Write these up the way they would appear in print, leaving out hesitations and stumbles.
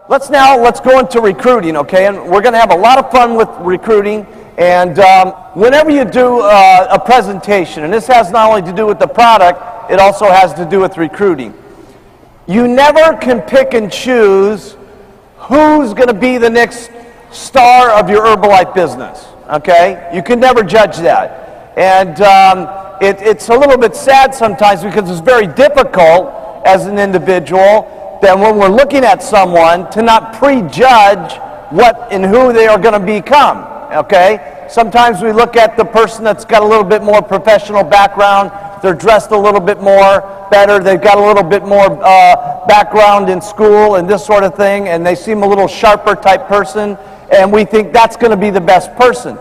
Let's go into recruiting, okay? And we're going to have a lot of fun with recruiting. And whenever you do a presentation, and this has not only to do with the product, it also has to do with recruiting. You never can pick and choose who's going to be the next star of your Herbalife business, okay? You can never judge that. And it's a little bit sad sometimes because it's very difficult as an individual that when we're looking at someone to not prejudge what and who they are going to become, okay? Sometimes we look at the person that's got a little bit more professional background, they're dressed a little bit more better, they've got a little bit more background in school and this sort of thing, and they seem a little sharper type person, and we think that's going to be the best person.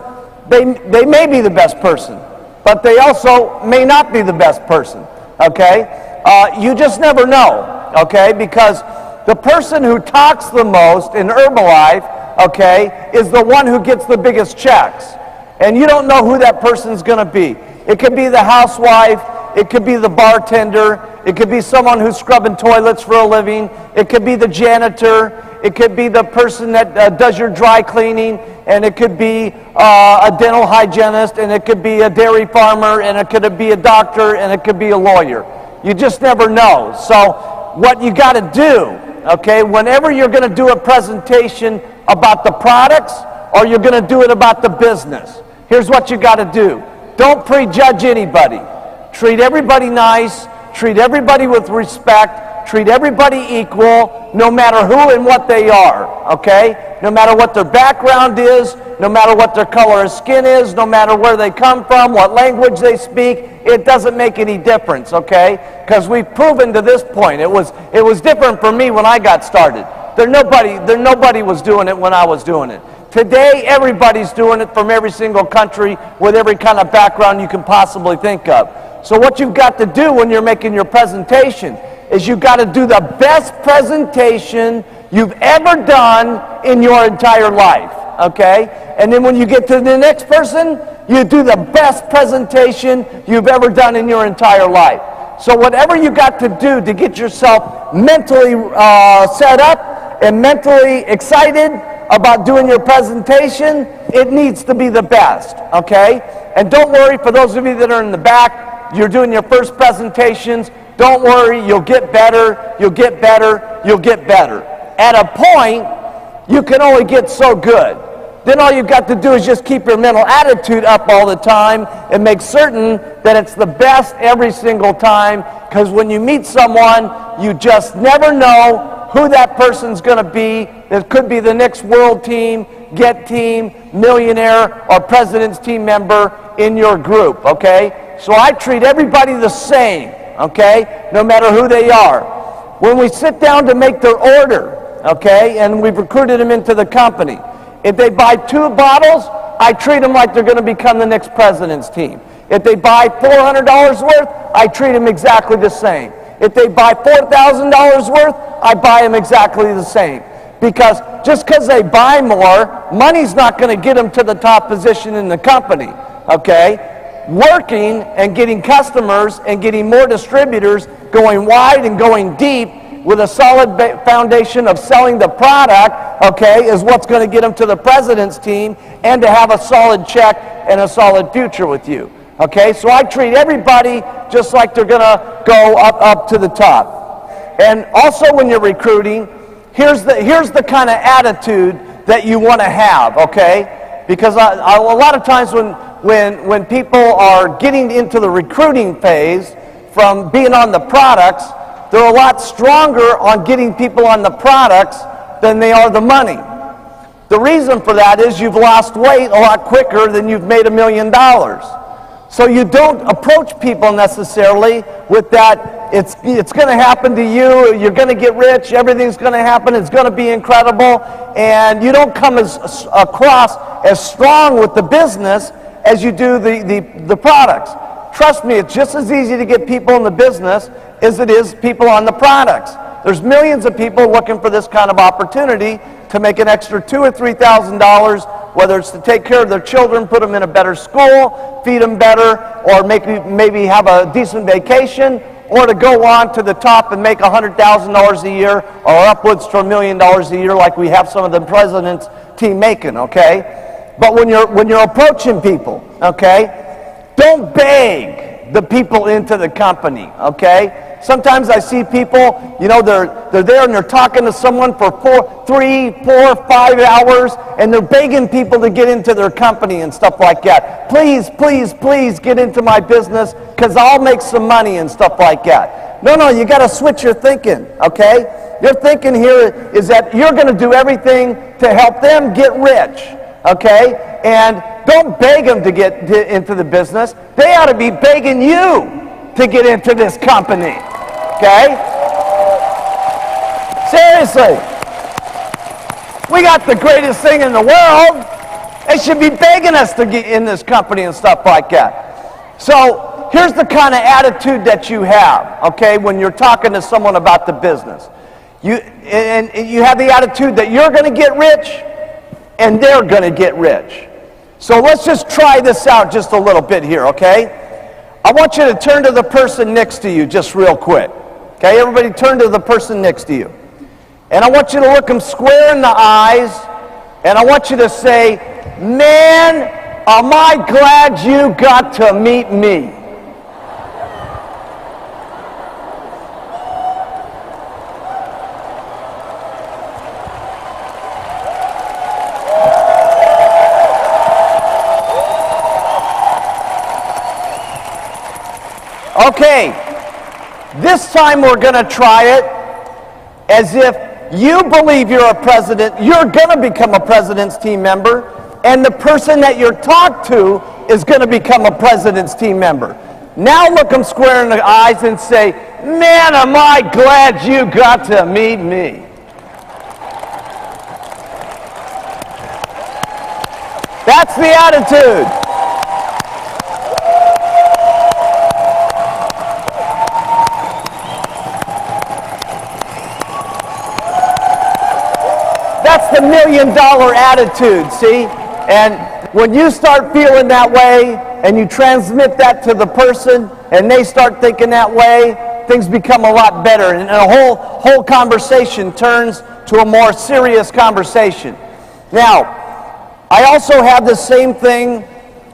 They may be the best person, but they also may not be the best person, okay? You just never know. Okay, because the person who talks the most in Herbalife, okay, is the one who gets the biggest checks. And you don't know who that person's going to be. It could be the housewife, it could be the bartender, it could be someone who's scrubbing toilets for a living, it could be the janitor, it could be the person that does your dry cleaning, and it could be a dental hygienist, and it could be a dairy farmer, and it could be a doctor, and it could be a lawyer. You just never know. So what you got to do, okay, whenever you're going to do a presentation about the products or you're going to do it about the business, here's what you got to do. Don't prejudge anybody. Treat everybody nice, treat everybody with respect, treat everybody equal, no matter who and what they are, okay? No matter what their background is, no matter what their color of skin is, no matter where they come from, what language they speak, it doesn't make any difference, okay? Because we've proven to this point. It was different for me when I got started. Nobody was doing it when I was doing it. Today, everybody's doing it from every single country with every kind of background you can possibly think of. So what you've got to do when you're making your presentation is you've got to do the best presentation you've ever done in your entire life, okay? And then when you get to the next person, you do the best presentation you've ever done in your entire life. So whatever you got to do to get yourself mentally set up and mentally excited about doing your presentation, it needs to be the best, okay? And don't worry, for those of you that are in the back, you're doing your first presentations, don't worry, you'll get better, you'll get better, you'll get better. At a point, you can only get so good. Then all you've got to do is just keep your mental attitude up all the time and make certain that it's the best every single time, because when you meet someone, you just never know who that person's going to be. It could be the next world team, get team, millionaire, or president's team member in your group, okay? So I treat everybody the same, okay, no matter who they are. When we sit down to make their order, okay, and we've recruited them into the company, if they buy 2 bottles, I treat them like they're going to become the next president's team. If they buy $400 worth, I treat them exactly the same. If they buy $4,000 worth, I buy them exactly the same. Because just because they buy more, money's not going to get them to the top position in the company, okay? Working and getting customers and getting more distributors, going wide and going deep, with a solid foundation of selling the product, okay, is what's going to get them to the president's team and to have a solid check and a solid future with you. Okay, so I treat everybody just like they're going to go up to the top. And also when you're recruiting, here's the kind of attitude that you want to have, okay? Because a lot of times when people are getting into the recruiting phase from being on the products, they're a lot stronger on getting people on the products than they are the money. The reason for that is you've lost weight a lot quicker than you've made $1 million. So you don't approach people necessarily with that, it's going to happen to you, you're going to get rich, everything's going to happen, it's going to be incredible, and you don't come across as strong with the business as you do the products. Trust me, it's just as easy to get people in the business as it is people on the products. There's millions of people looking for this kind of opportunity to make an extra $2,000 or $3,000, whether it's to take care of their children, put them in a better school, feed them better, or maybe have a decent vacation, or to go on to the top and make $100,000 a year or upwards to $1 million a year like we have some of the president's team making, okay? But when you're approaching people, okay, don't beg the people into the company, okay? Sometimes I see people, you know, they're there and they're talking to someone for 3, 4, 5 hours, and they're begging people to get into their company and stuff like that. Please, please, please get into my business because I'll make some money and stuff like that. No, you got to switch your thinking, okay? Your thinking here is that you're going to do everything to help them get rich, okay? And don't beg them to get into the business. They ought to be begging you to get into this company, okay? Seriously. We got the greatest thing in the world. They should be begging us to get in this company and stuff like that. So here's the kind of attitude that you have, okay, when you're talking to someone about the business. You have the attitude that you're going to get rich and they're going to get rich. So let's just try this out just a little bit here, okay? I want you to turn to the person next to you just real quick. Okay, everybody turn to the person next to you. And I want you to look them square in the eyes, and I want you to say, man, am I glad you got to meet me. Okay, this time we're going to try it as if you believe you're a president, you're going to become a president's team member, and the person that you're talked to is going to become a president's team member. Now look them square in the eyes and say, man, am I glad you got to meet me. That's the attitude. That's the $1 million attitude, see? And when you start feeling that way and you transmit that to the person and they start thinking that way, things become a lot better. And the whole conversation turns to a more serious conversation. Now, I also have the same thing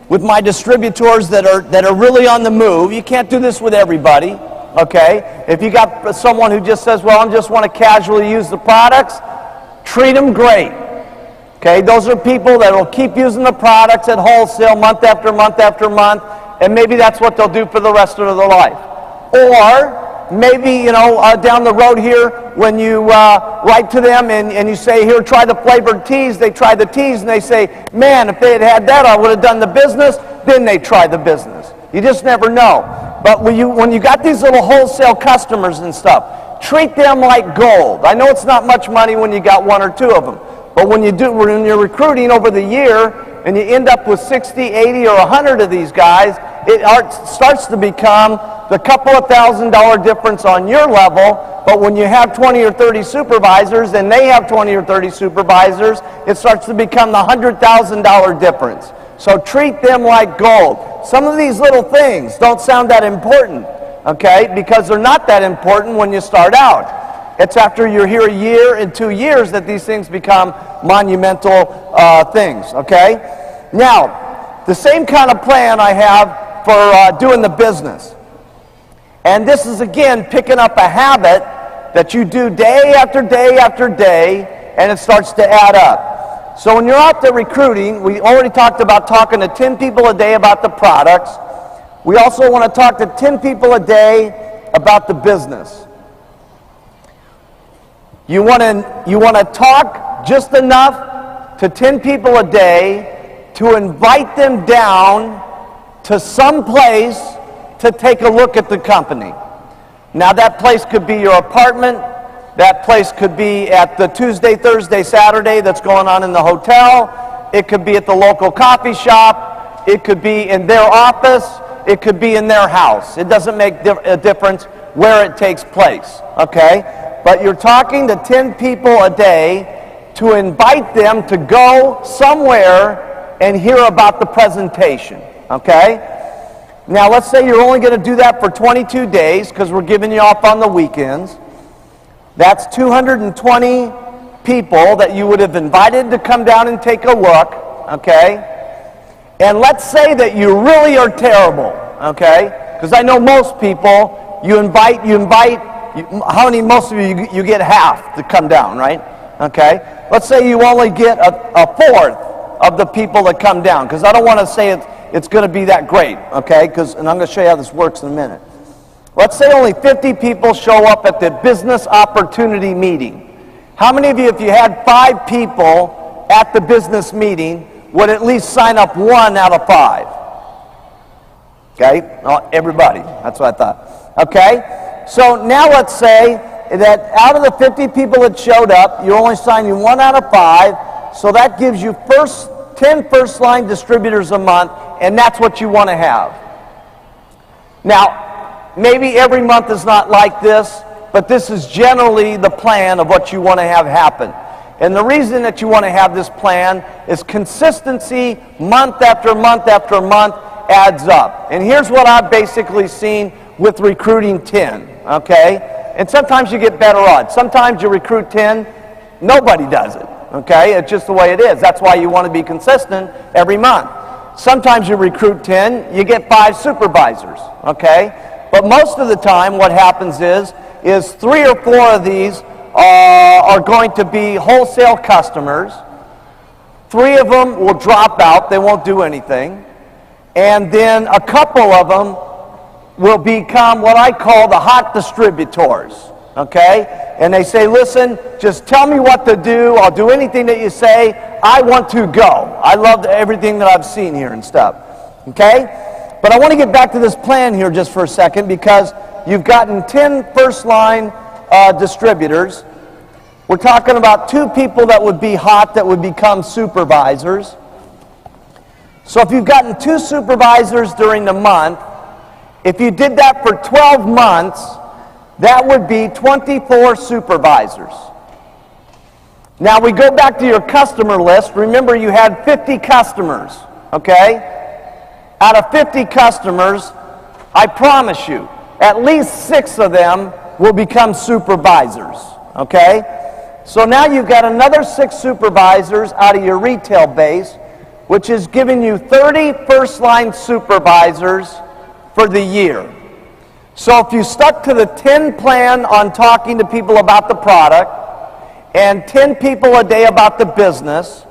with my distributors that are really on the move. You can't do this with everybody, okay? If you got someone who just says, well, I just want to casually use the products, treat them great. Okay, those are people that will keep using the products at wholesale month after month after month, and maybe that's what they'll do for the rest of their life. Or maybe, you know, down the road here, when you write to them and you say, here, try the flavored teas, they try the teas, and they say, man, if they had had that, I would have done the business. Then they try the business. You just never know. But when you got these little wholesale customers and stuff, treat them like gold. I know it's not much money when you got 1 or 2 of them, but when you're recruiting over the year and you end up with 60, 80, or 100 of these guys, it starts to become the couple of $1,000 difference on your level. But when you have 20 or 30 supervisors and they have 20 or 30 supervisors, it starts to become the $100,000 difference. So treat them like gold. Some of these little things don't sound that important, okay, because they're not that important when you start out. It's after you're here a year and 2 years that these things become monumental things, okay? Now, the same kind of plan I have for doing the business. And this is, again, picking up a habit that you do day after day after day, and it starts to add up. So when you're out there recruiting, we already talked about talking to 10 people a day about the products. We also want to talk to 10 people a day about the business. You want to talk just enough to 10 people a day to invite them down to some place to take a look at the company. Now that place could be your apartment, that place could be at the Tuesday, Thursday, Saturday that's going on in the hotel, it could be at the local coffee shop, it could be in their office, it could be in their house. It doesn't make a difference where it takes place, okay? But you're talking to 10 people a day to invite them to go somewhere and hear about the presentation, okay? Now, let's say you're only going to do that for 22 days because we're giving you off on the weekends. That's 220 people that you would have invited to come down and take a look, okay? And let's say that you really are terrible, okay? Because I know most people, you invite, how many, most of you get half to come down, right? Okay? Let's say you only get a fourth of the people that come down, because I don't want to say it's going to be that great, okay? And I'm going to show you how this works in a minute. Let's say only 50 people show up at the business opportunity meeting. How many of you, if you had 5 people at the business meeting, would at least sign up 1 out of 5? Okay? Well, everybody. That's what I thought. Okay? So now let's say that out of the 50 people that showed up, you're only signing 1 out of 5, so that gives you 10 first-line distributors a month, and that's what you want to have. Now, maybe every month is not like this, but this is generally the plan of what you want to have happen. And the reason that you want to have this plan is consistency month after month after month adds up. And here's what I've basically seen with recruiting 10, okay? And sometimes you get better odds. Sometimes you recruit 10, nobody does it, okay? It's just the way it is. That's why you want to be consistent every month. Sometimes you recruit 10, you get 5 supervisors, okay? But most of the time what happens is 3 or 4 of these are going to be wholesale customers. 3 of them will drop out, they won't do anything. And then a couple of them will become what I call the hot distributors, okay? And they say, listen, just tell me what to do, I'll do anything that you say, I want to go. I love everything that I've seen here and stuff, okay? But I want to get back to this plan here just for a second, because you've gotten 10 first-line distributors. We're talking about 2 people that would be hot that would become supervisors. So if you've gotten 2 supervisors during the month, if you did that for 12 months, that would be 24 supervisors. Now we go back to your customer list. Remember, you had 50 customers, okay? Out of 50 customers, I promise you, at least 6 of them will become supervisors, okay? So now you've got another 6 supervisors out of your retail base, which is giving you 30 first-line supervisors for the year. So if you stuck to the 10 plan on talking to people about the product and 10 people a day about the business,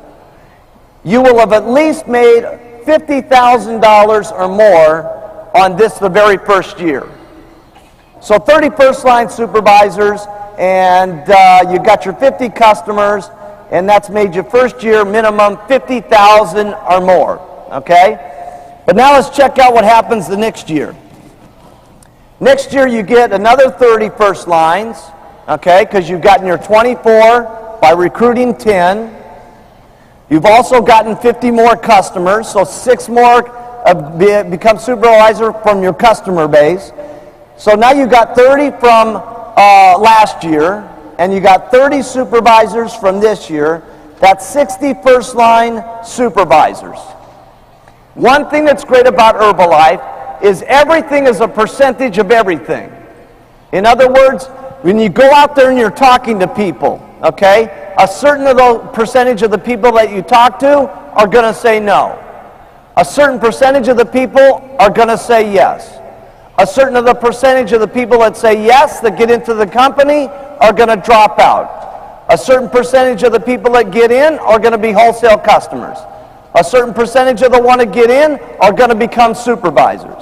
you will have at least made $50,000 or more on this the very first year. So 30 first-line supervisors, and you got your 50 customers, and that's made your first year minimum $50,000 or more, okay? But now let's check out what happens the next year. Next year you get another 30 first lines, okay, because you've gotten your 24 by recruiting 10. You've also gotten 50 more customers, so 6 more become supervisor from your customer base. So now you've got 30 from last year, and you got 30 supervisors from this year. That's 60 first line supervisors. One thing that's great about Herbalife is everything is a percentage of everything. In other words, when you go out there and you're talking to people, okay, a certain percentage of the people that you talk to are going to say no. A certain percentage of the people are going to say yes. A certain of the percentage of the people that say yes, that get into the company, are going to drop out. A certain percentage of the people that get in are going to be wholesale customers. A certain percentage of the ones that get in are going to become supervisors.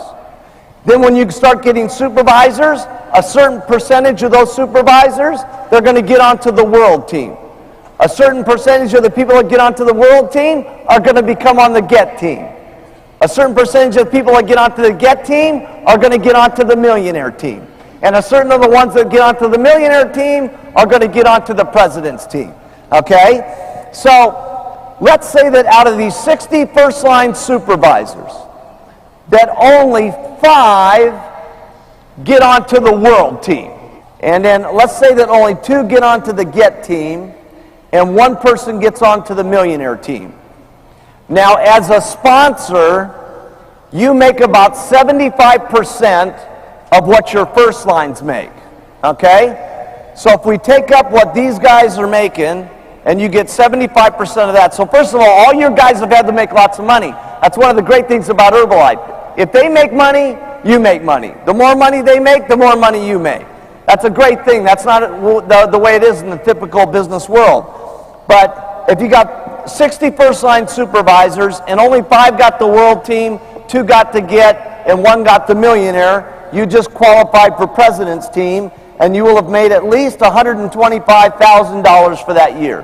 Then when you start getting supervisors, a certain percentage of those supervisors, they're going to get onto the world team. A certain percentage of the people that get onto the world team are going to become on the get team. A certain percentage of the people that get onto the get team are going to get onto the millionaire team. And a certain of the ones that get onto the millionaire team are going to get onto the president's team. Okay? So let's say that out of these 60 first-line supervisors, that only 5 get onto the world team. And then let's say that only 2 get onto the get team, and 1 person gets onto the millionaire team. Now, as a sponsor, you make about 75% of what your first lines make, okay? So if we take up what these guys are making, and you get 75% of that. So first of all your guys have had to make lots of money. That's one of the great things about Herbalife. If they make money, you make money. The more money they make, the more money you make. That's a great thing. That's not the way it is in the typical business world. But if you got 60 first-line supervisors and only 5 got the world team, 2 got to get, and 1 got the millionaire, you just qualified for president's team, and you will have made at least $125,000 for that year.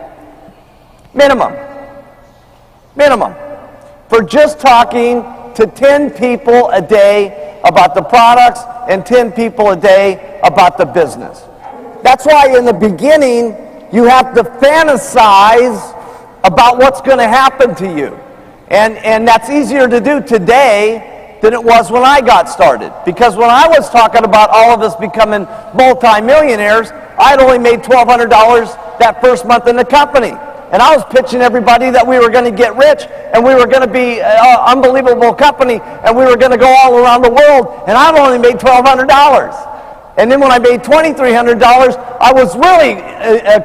Minimum. Minimum. For just talking to 10 people a day about the products and 10 people a day about the business. That's why in the beginning you have to fantasize about what's going to happen to you. And that's easier to do today than it was when I got started. Because when I was talking about all of us becoming multi-millionaires, I'd only made $1,200 that first month in the company. And I was pitching everybody that we were going to get rich and we were going to be an unbelievable company and we were going to go all around the world, and I'd only made $1,200. And then when I made $2,300, I was really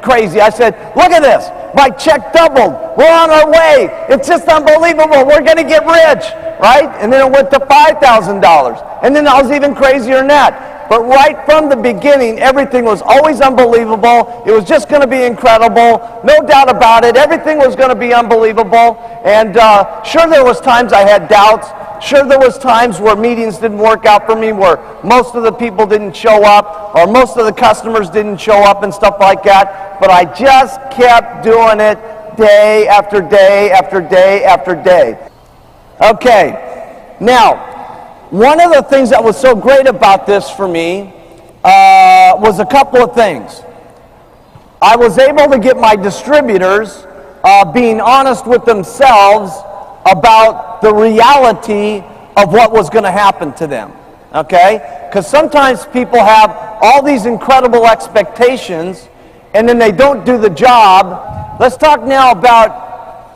crazy. I said, look at this. My check doubled. We're on our way. It's just unbelievable. We're going to get rich, right? And then it went to $5,000. And then I was even crazier than that. But right from the beginning, everything was always unbelievable. It was just going to be incredible. No doubt about it. Everything was going to be unbelievable. And sure, there was times I had doubts. Sure, there was times where meetings didn't work out for me, where most of the people didn't show up, or most of the customers didn't show up and stuff like that. But I just kept doing it day after day after day after day. Okay, now, one of the things that was so great about this for me was a couple of things. I was able to get my distributors being honest with themselves about the reality of what was going to happen to them, okay? Because sometimes people have all these incredible expectations and then they don't do the job. Let's talk now about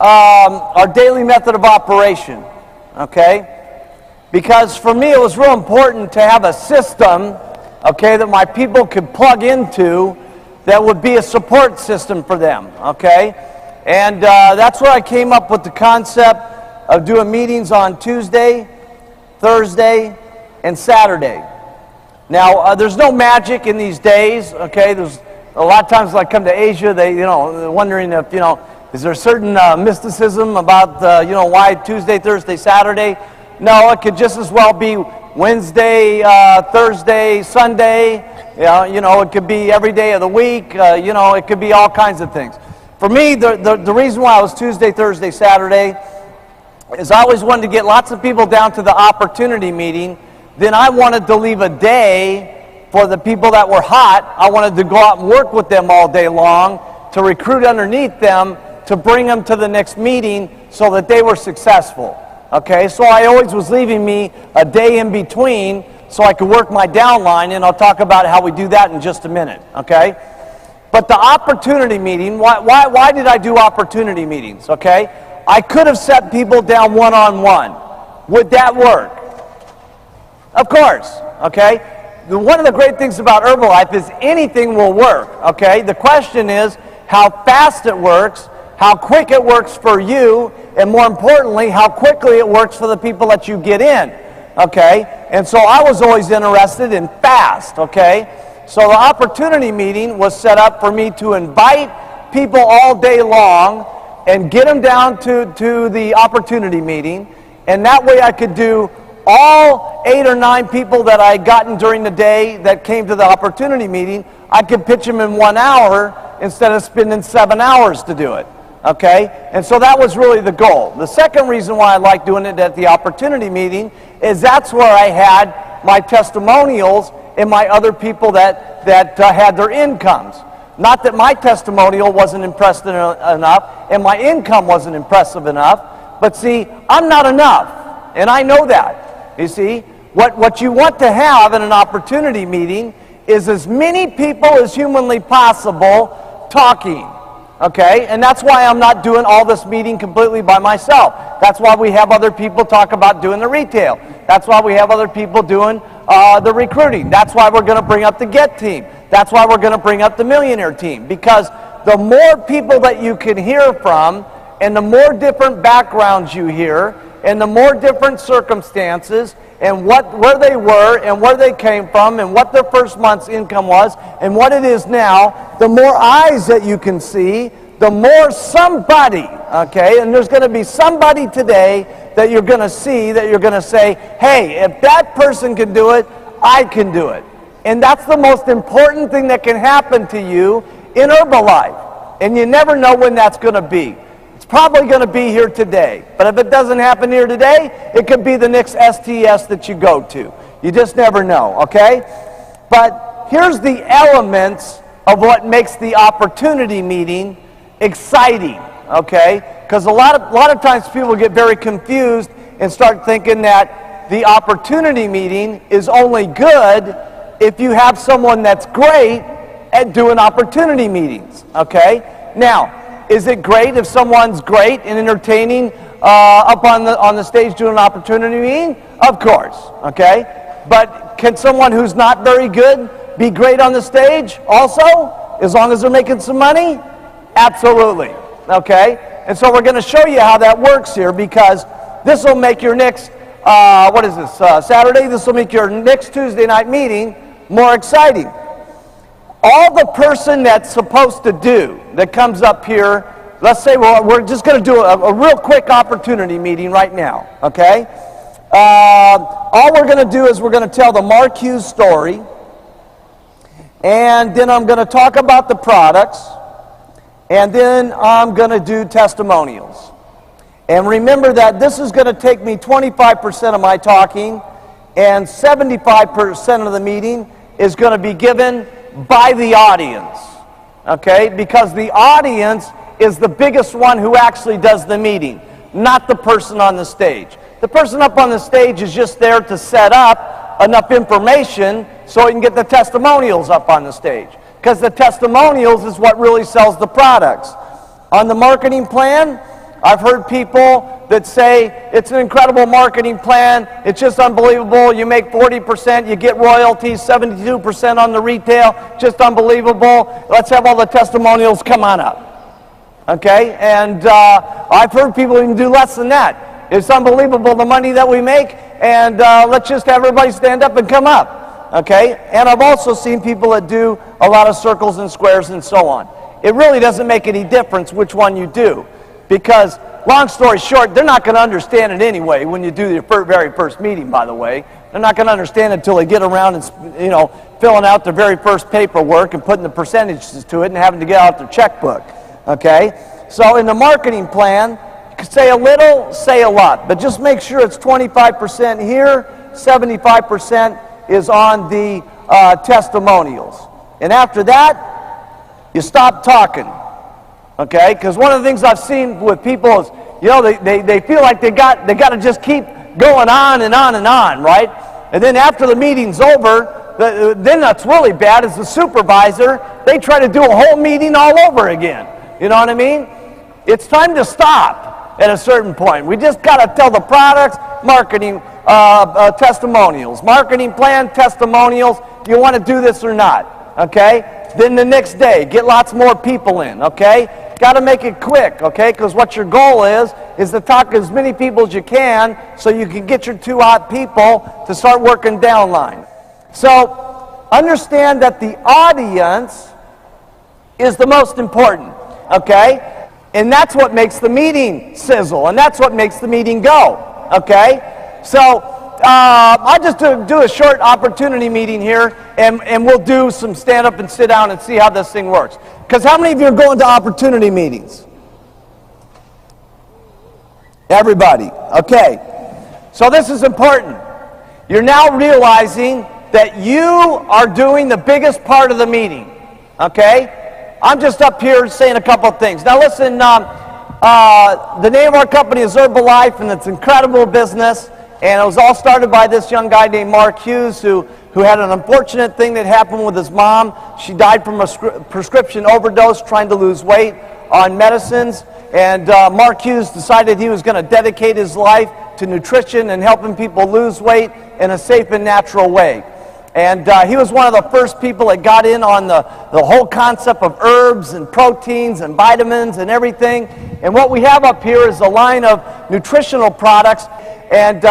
our daily method of operation, okay? Because for me it was real important to have a system, okay, that my people could plug into that would be a support system for them, okay? And that's where I came up with the concept of doing meetings on Tuesday, Thursday, and Saturday. Now, there's no magic in these days, okay? There's a lot of times when I come to Asia, they're wondering if, is there a certain mysticism about, why Tuesday, Thursday, Saturday? No, it could just as well be Wednesday, Thursday, Sunday. It could be every day of the week. It could be all kinds of things. For me, the reason why I was Tuesday, Thursday, Saturday is I always wanted to get lots of people down to the opportunity meeting. Then I wanted to leave a day for the people that were hot. I wanted to go out and work with them all day long to recruit underneath them to bring them to the next meeting so that they were successful. Okay, so I always was leaving me a day in between so I could work my downline, and I'll talk about how we do that in just a minute, okay? But the opportunity meeting, why did I do opportunity meetings, okay? I could have set people down one-on-one. Would that work? Of course, okay? One of the great things about Herbalife is anything will work, okay? The question is how fast it works, how quick it works for you, and more importantly, how quickly it works for the people that you get in, okay? And so I was always interested in fast, okay? So the opportunity meeting was set up for me to invite people all day long and get them down to the opportunity meeting, and that way I could do all 8 or 9 people that I had gotten during the day that came to the opportunity meeting. I could pitch them in 1 hour instead of spending 7 hours to do it, okay? And so that was really the goal. The second reason why I like doing it at the opportunity meeting is that's where I had my testimonials and my other people that had their incomes. Not that my testimonial wasn't impressive enough and my income wasn't impressive enough, but see, I'm not enough, and I know that. You see, what you want to have in an opportunity meeting is as many people as humanly possible talking, okay? And that's why I'm not doing all this meeting completely by myself. That's why we have other people talk about doing the retail. That's why we have other people doing the recruiting. That's why we're going to bring up the Get team. That's why we're going to bring up the Millionaire team. Because the more people that you can hear from, and the more different backgrounds you hear, and the more different circumstances, and where they were, and where they came from, and what their first month's income was, and what it is now, the more eyes that you can see, the more somebody, okay, and there's going to be somebody today that you're going to see, that you're going to say, hey, if that person can do it, I can do it. And that's the most important thing that can happen to you in Herbalife. And you never know when that's going to be. It's probably going to be here today. But if it doesn't happen here today, it could be the next STS that you go to. You just never know, okay? But here's the elements of what makes the opportunity meeting exciting, okay? Because a lot of times people get very confused and start thinking that the opportunity meeting is only good if you have someone that's great at doing opportunity meetings, okay? Now, is it great if someone's great and entertaining up on the stage doing an opportunity meeting? Of course, okay? But can someone who's not very good be great on the stage also, as long as they're making some money? Absolutely, okay? And so we're going to show you how that works here, because this will make your next, Saturday? This will make your next Tuesday night meeting more exciting. All the person that's supposed to do that comes up here, let's say we're just going to do a real quick opportunity meeting right now, okay? All we're going to do is we're going to tell the Mark Hughes story, and then I'm going to talk about the products, and then I'm going to do testimonials. And remember that this is going to take me 25% of my talking, and 75% of the meeting is going to be given by the audience, okay? Because the audience is the biggest one who actually does the meeting, not the person on the stage. The person up on the stage is just there to set up enough information so he can get the testimonials up on the stage. Because the testimonials is what really sells the products. On the marketing plan, I've heard people that say it's an incredible marketing plan, it's just unbelievable, you make 40%, you get royalties, 72% on the retail, just unbelievable, let's have all the testimonials, come on up. Okay, and I've heard people even do less than that. It's unbelievable the money that we make, and let's just have everybody stand up and come up. Okay, and I've also seen people that do a lot of circles and squares and so on. It really doesn't make any difference which one you do, because long story short, they're not going to understand it anyway when you do your very first meeting, by the way. They're not going to understand it until they get around and, filling out their very first paperwork and putting the percentages to it and having to get out their checkbook. Okay, so in the marketing plan, you can say a little, say a lot, but just make sure it's 25% here, 75% is on the testimonials. And after that, you stop talking, okay? Because one of the things I've seen with people is, they feel like they got to just keep going on and on and on, right? And then after the meeting's over, then that's really bad is the supervisor, they try to do a whole meeting all over again. You know what I mean? It's time to stop at a certain point. We just got to tell the products, marketing, testimonials, marketing plan, testimonials, you want to do this or not, okay? Then the next day, get lots more people in, okay? Got to make it quick, okay? Because what your goal is to talk to as many people as you can so you can get your 2 hot people to start working downline. So understand that the audience is the most important, okay? And that's what makes the meeting sizzle, and that's what makes the meeting go, okay? So I'll just do a short opportunity meeting here, and we'll do some stand up and sit down and see how this thing works. Because how many of you are going to opportunity meetings? Everybody. Okay. So this is important. You're now realizing that you are doing the biggest part of the meeting. Okay? I'm just up here saying a couple of things. Now listen, the name of our company is Herbalife, and it's an incredible business. And it was all started by this young guy named Mark Hughes, who who had an unfortunate thing that happened with his mom. She died from a prescription overdose trying to lose weight on medicines. And Mark Hughes decided he was going to dedicate his life to nutrition and helping people lose weight in a safe and natural way. And he was one of the first people that got in on the whole concept of herbs and proteins and vitamins and everything. And what we have up here is a line of nutritional products. And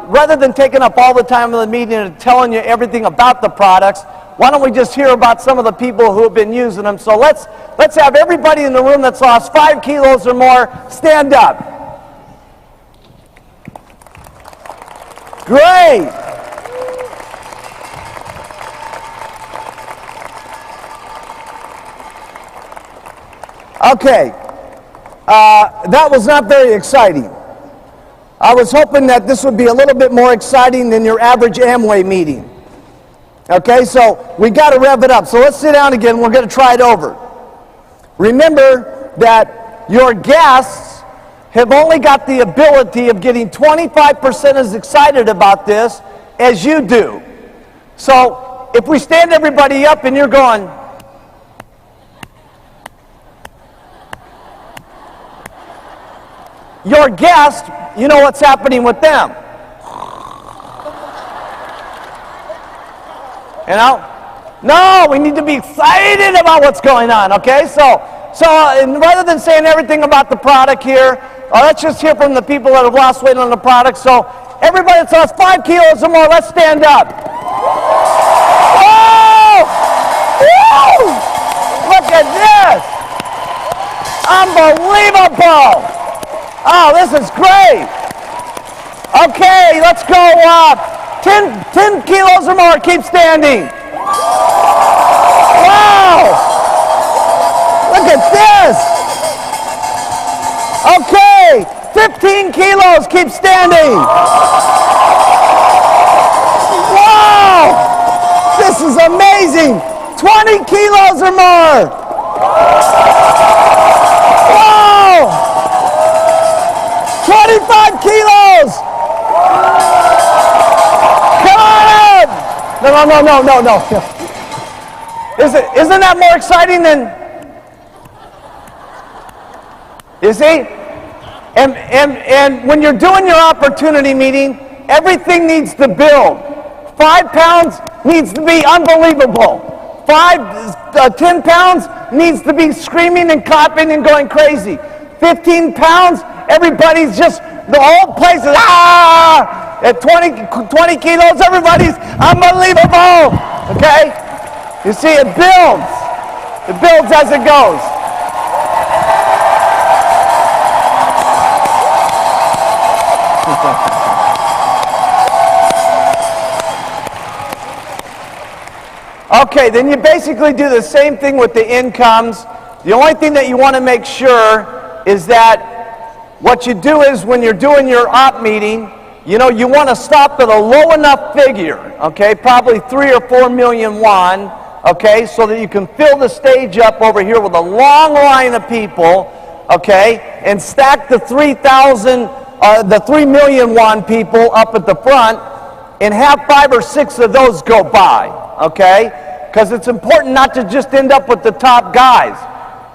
rather than taking up all the time of the meeting and telling you everything about the products, why don't we just hear about some of the people who have been using them? So let's have everybody in the room that's lost 5 kilos or more stand up. Great. Okay, that was not very exciting. I was hoping that this would be a little bit more exciting than your average Amway meeting. Okay, so we got to rev it up. So let's sit down again. We're going to try it over. Remember that your guests have only got the ability of getting 25% as excited about this as you do. So if we stand everybody up and you're going, your guest, you know what's happening with them. You know? No, we need to be excited about what's going on, okay? So and rather than saying everything about the product here, let's just hear from the people that have lost weight on the product. So everybody that's lost 5 kilos or more, let's stand up. Whoa! Woo! Look at this! Unbelievable! Oh, this is great. Okay, let's go 10 kilos or more. Keep standing. Wow. Look at this. Okay, 15 kilos. Keep standing. Wow. This is amazing. 20 kilos or more. Wow. 25 kilos! Come on! No. Isn't that more exciting than... You see? And when you're doing your opportunity meeting, everything needs to build. 5 pounds needs to be unbelievable. 10 pounds needs to be screaming and clapping and going crazy. 15 pounds, everybody's just, the whole place is, At 20 kilos, everybody's unbelievable. Okay? You see, it builds. It builds as it goes. Okay, then you basically do the same thing with the incomes. The only thing that you want to make sure is that what you do is when you're doing your op meeting, you know, you want to stop at a low enough figure, okay, probably 3 or 4 million yuan, okay, so that you can fill the stage up over here with a long line of people, okay, and stack the 3 million yuan people up at the front and have 5 or 6 of those go by, okay, because it's important not to just end up with the top guys.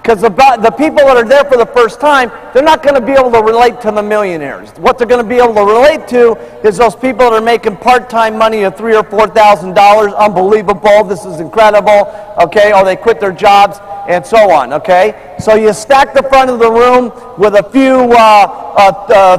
Because the people that are there for the first time, they're not going to be able to relate to the millionaires. What they're going to be able to relate to is those people that are making part-time money of $3,000 or $4,000. Unbelievable! This is incredible. Okay, or they quit their jobs and so on. Okay, so you stack the front of the room with a few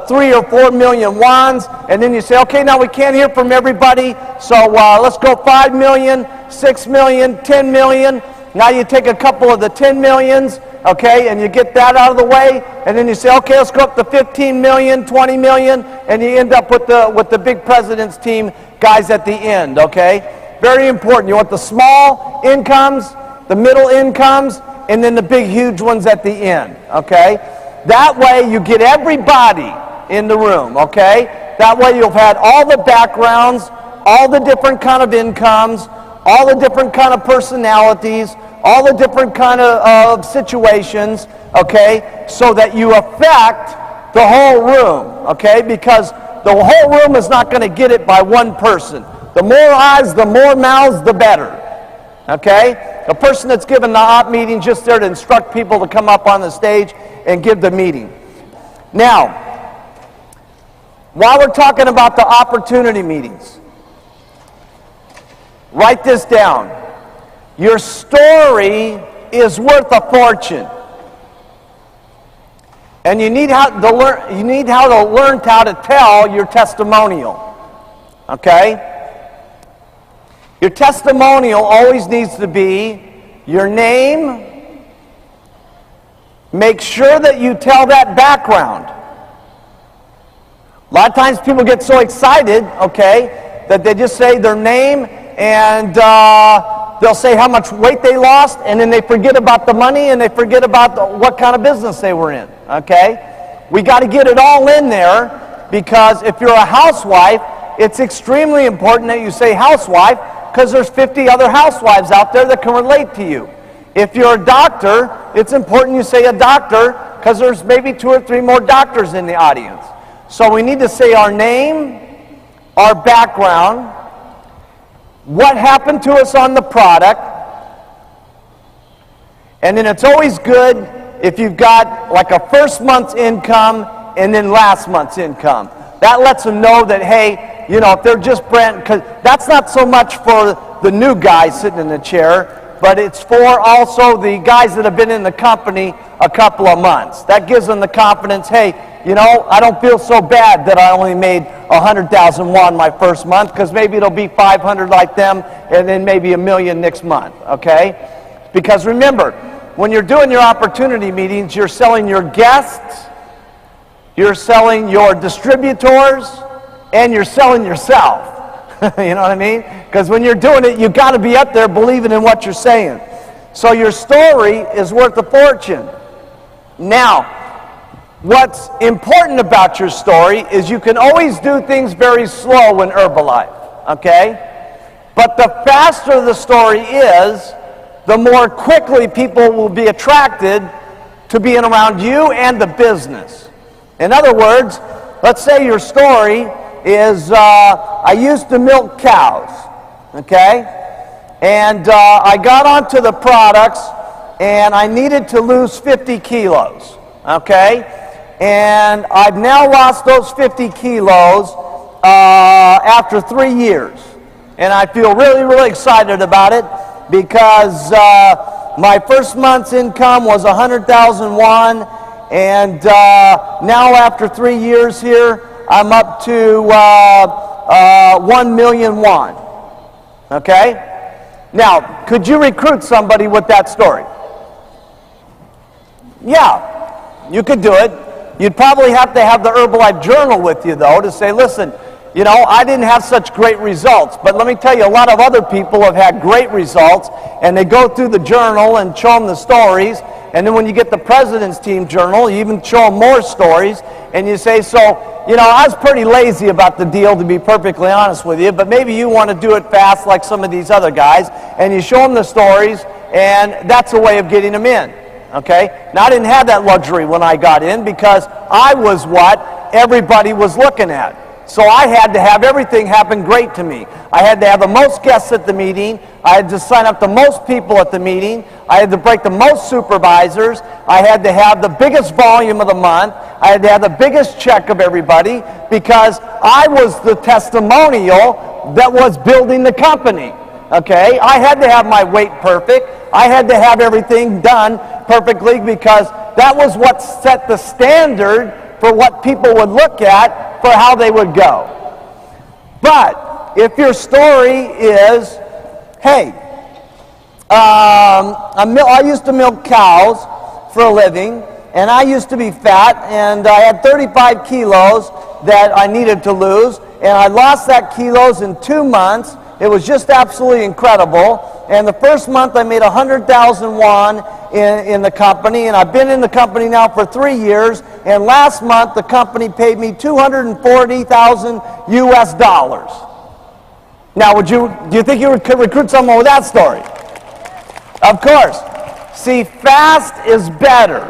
3 or 4 million wands, and then you say, okay, now we can't hear from everybody, so let's go 5 million, 6 million, 10 million. Now you take a couple of the 10 millions, okay, and you get that out of the way, and then you say, okay, let's go up to 15 million, 20 million, and you end up with the big president's team guys at the end, okay? Very important. You want the small incomes, the middle incomes, and then the big, huge ones at the end, okay? That way you get everybody in the room, okay? That way you'll have had all the backgrounds, all the different kind of incomes, all the different kind of personalities, all the different kind of situations, okay, so that you affect the whole room, okay, because the whole room is not going to get it by one person. The The more eyes, the more mouths, the better. Okay? A person that's given the op meeting just there to instruct people to come up on the stage and give the meeting. Now, while we're talking about the opportunity meetings, write this down. Your story is worth a fortune. And you need how to learn how to tell your testimonial. Okay? Your testimonial always needs to be your name. Make sure that you tell that background. A lot of times people get so excited, okay, that they just say their name and they'll say how much weight they lost, and then they forget about the money and they forget about what kind of business they were in, okay? We got to get it all in there, because if you're a housewife, it's extremely important that you say housewife, because there's 50 other housewives out there that can relate to you. If you're a doctor, it's important you say a doctor, because there's maybe 2 or 3 more doctors in the audience. So we need to say our name, our background, what happened to us on the product, and then it's always good if you've got like a first month's income and then last month's income. That lets them know that, hey, you know, if they're just brand, because that's not so much for the new guy sitting in the chair, but it's for also the guys that have been in the company a couple of months. That gives them the confidence, hey, you know, I don't feel so bad that I only made 100,000 won my first month, because maybe it'll be 500 like them, and then maybe $1 million next month, okay? Because remember, when you're doing your opportunity meetings, you're selling your guests, you're selling your distributors, and you're selling yourself. You know what I mean? Because when you're doing it, you've got to be up there believing in what you're saying. So your story is worth a fortune. Now, what's important about your story is you can always do things very slow in Herbalife, okay? But the faster the story is, the more quickly people will be attracted to being around you and the business. In other words, let's say your story is, I used to milk cows, okay? And I got onto the products and I needed to lose 50 kilos, okay? And I've now lost those 50 kilos after 3 years. And I feel really, really excited about it, because my first month's income was 100,000 won, and now after 3 years here, I'm up to 1 million won. Okay? Now, could you recruit somebody with that story? Yeah, you could do it. You'd probably have to have the Herbalife journal with you, though, to say, listen, you know, I didn't have such great results, but let me tell you, a lot of other people have had great results, and they go through the journal and show them the stories, and then when you get the President's Team journal, you even show them more stories, and you say, so, you know, I was pretty lazy about the deal, to be perfectly honest with you, but maybe you want to do it fast like some of these other guys, and you show them the stories, and that's a way of getting them in. Okay? Now, I didn't have that luxury when I got in, because I was what everybody was looking at. So I had to have everything happen great to me. I had to have the most guests at the meeting. I had to sign up the most people at the meeting. I had to break the most supervisors. I had to have the biggest volume of the month. I had to have the biggest check of everybody, because I was the testimonial that was building the company. Okay? I had to have my weight perfect. I had to have everything done perfectly, because that was what set the standard for what people would look at for how they would go. But if your story is, hey, I used to milk cows for a living, and I used to be fat, and I had 35 kilos that I needed to lose, and I lost that kilos in 2 months. It was just absolutely incredible. And the first month I made 100,000 won in the company, and I've been in the company now for 3 years, and last month the company paid me 240,000 US dollars. Now, do you think you could recruit someone with that story? Of course. See, fast is better.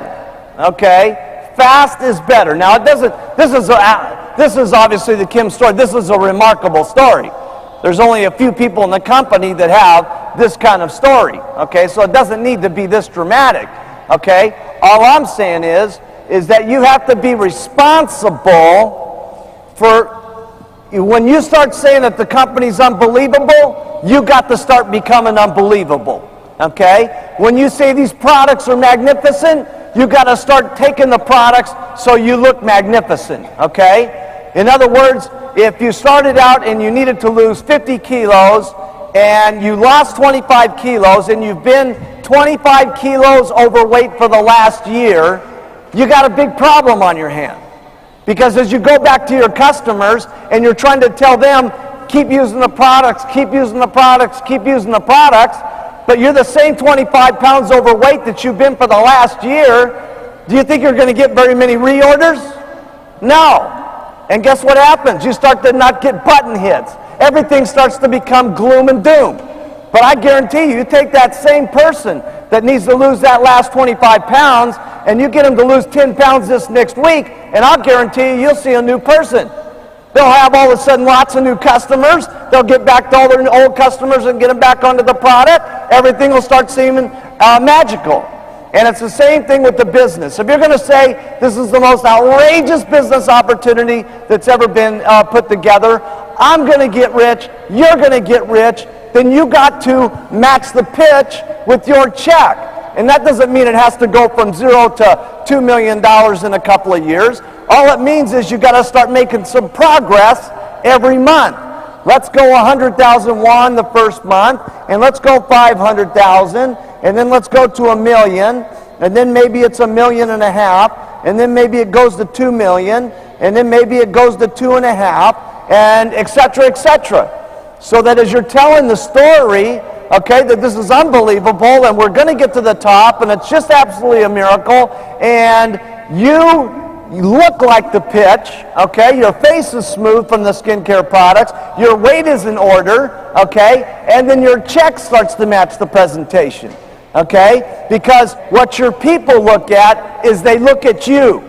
Okay? Fast is better. Now, it doesn't, this is obviously the Kim story. This is a remarkable story. There's only a few people in the company that have this kind of story, okay? So it doesn't need to be this dramatic, okay? All I'm saying is that you have to be responsible for, when you start saying that the company's unbelievable, you got to start becoming unbelievable, okay? When you say these products are magnificent, you got to start taking the products so you look magnificent, okay? In other words, if you started out and you needed to lose 50 kilos and you lost 25 kilos and you've been 25 kilos overweight for the last year, you got a big problem on your hand. Because as you go back to your customers and you're trying to tell them, keep using the products, keep using the products, keep using the products, but you're the same 25 pounds overweight that you've been for the last year, do you think you're going to get very many reorders? No. And guess what happens? You start to not get button hits. Everything starts to become gloom and doom. But I guarantee you, you take that same person that needs to lose that last 25 pounds and you get them to lose 10 pounds this next week, and I'll guarantee you, you'll see a new person. They'll have all of a sudden lots of new customers. They'll get back to all their old customers and get them back onto the product. Everything will start seeming magical. And it's the same thing with the business. If you're going to say this is the most outrageous business opportunity that's ever been put together, I'm going to get rich, you're going to get rich, then you got to match the pitch with your check. And that doesn't mean it has to go from 0 to $2 million in a couple of years. All it means is you got to start making some progress every month. Let's go 100,000 won the first month, and let's go 500,000, and then let's go to $1 million, and then maybe it's $1.5 million, and then maybe it goes to 2 million, and then maybe it goes to 2.5, and et cetera, so that as you're telling the story, okay, that this is unbelievable, and we're going to get to the top, and it's just absolutely a miracle, and you look like the pitch, okay? Your face is smooth from the skincare products. Your weight is in order, okay? And then your check starts to match the presentation, okay? Because what your people look at is they look at you,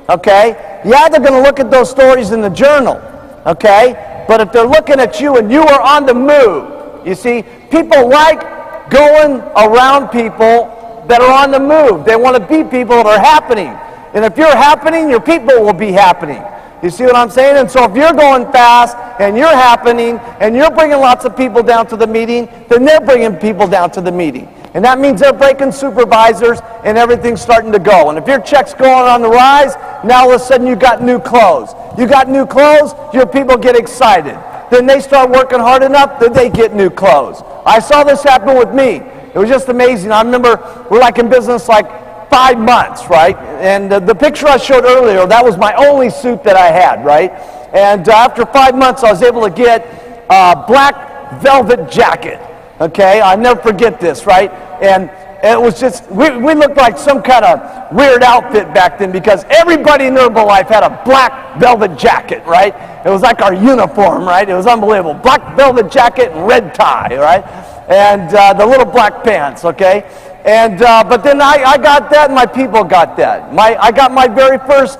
okay? Yeah, they're going to look at those stories in the journal, okay? But if they're looking at you and you are on the move, you see, people like going around people that are on the move. They want to be people that are happening. And if you're happening, your people will be happening. You see what I'm saying? And so if you're going fast and you're happening and you're bringing lots of people down to the meeting, then they're bringing people down to the meeting. And that means they're breaking supervisors and everything's starting to go. And if your check's going on the rise, now all of a sudden you got new clothes. You got new clothes, your people get excited. Then they start working hard enough that they get new clothes. I saw this happen with me. It was just amazing. I remember we're like in business like 5 months, right? And the picture I showed earlier, that was my only suit that I had, right? And after 5 months, I was able to get a black velvet jacket, okay? I'll never forget this, right? And it was just, we looked like some kind of weird outfit back then because everybody in Herbalife had a black velvet jacket, right? It was like our uniform, right? It was unbelievable. Black velvet jacket and red tie, right? And the little black pants, okay? And but then I got that and my people got that. I got my very first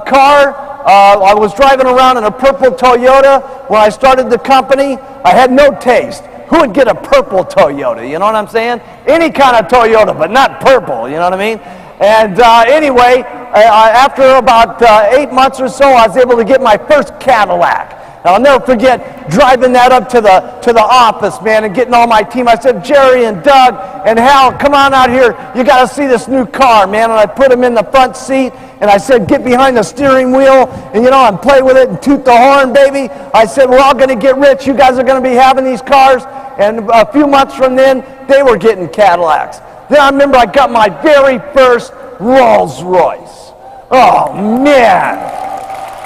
car. I was driving around in a purple Toyota when I started the company. I had no taste. Who would get a purple Toyota? You know what I'm saying? Any kind of Toyota, but not purple, you know what I mean? And anyway, after about 8 months or so, I was able to get my first Cadillac. And I'll never forget driving that up to the office, man, and getting all my team. I said, Jerry and Doug and Hal, come on out here. You got to see this new car, man. And I put them in the front seat, and I said, get behind the steering wheel, and, you know, and play with it and toot the horn, baby. I said, we're all going to get rich. You guys are going to be having these cars. And a few months from then, they were getting Cadillacs. Then I remember I got my very first Rolls Royce. Oh, man.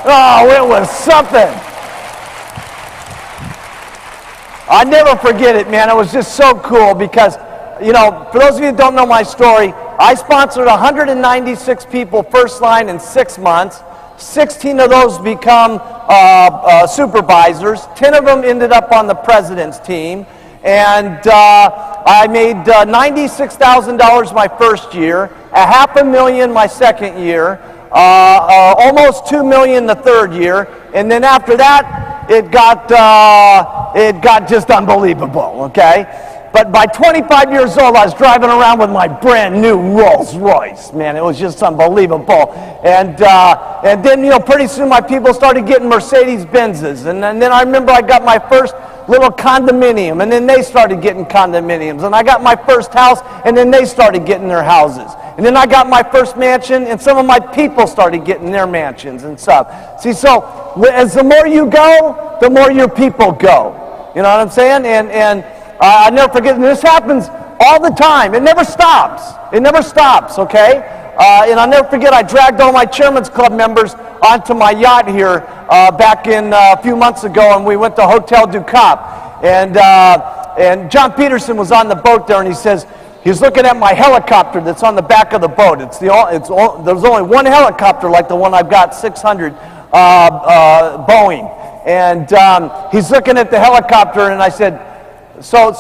Oh, it was something. I never forget it, man. It was just so cool because, you know, for those of you who don't know my story, I sponsored 196 people first line in 6 months. 16 of those become supervisors. 10 of them ended up on the president's team. And I made $96,000 my first year, $500,000 my second year, almost $2 million the third year. And then after that, it got just unbelievable, okay? But by 25 years old, I was driving around with my brand new Rolls Royce. Man, it was just unbelievable. And then, you know, pretty soon my people started getting Mercedes Benzes. And then I remember I got my first little condominium, and then they started getting condominiums. And I got my first house, and then they started getting their houses. And then I got my first mansion, and some of my people started getting their mansions and stuff. See, so as the more you go, the more your people go. You know what I'm saying? And I never forget, and this happens all the time. It never stops. It never stops, okay? And I'll never forget, I dragged all my Chairman's Club members onto my yacht here back in a few months ago, and we went to Hotel du Cap. And John Peterson was on the boat there, and he says, he's looking at my helicopter that's on the back of the boat. There's only one helicopter like the one I've got, 600 Boeing. And he's looking at the helicopter, and I said, so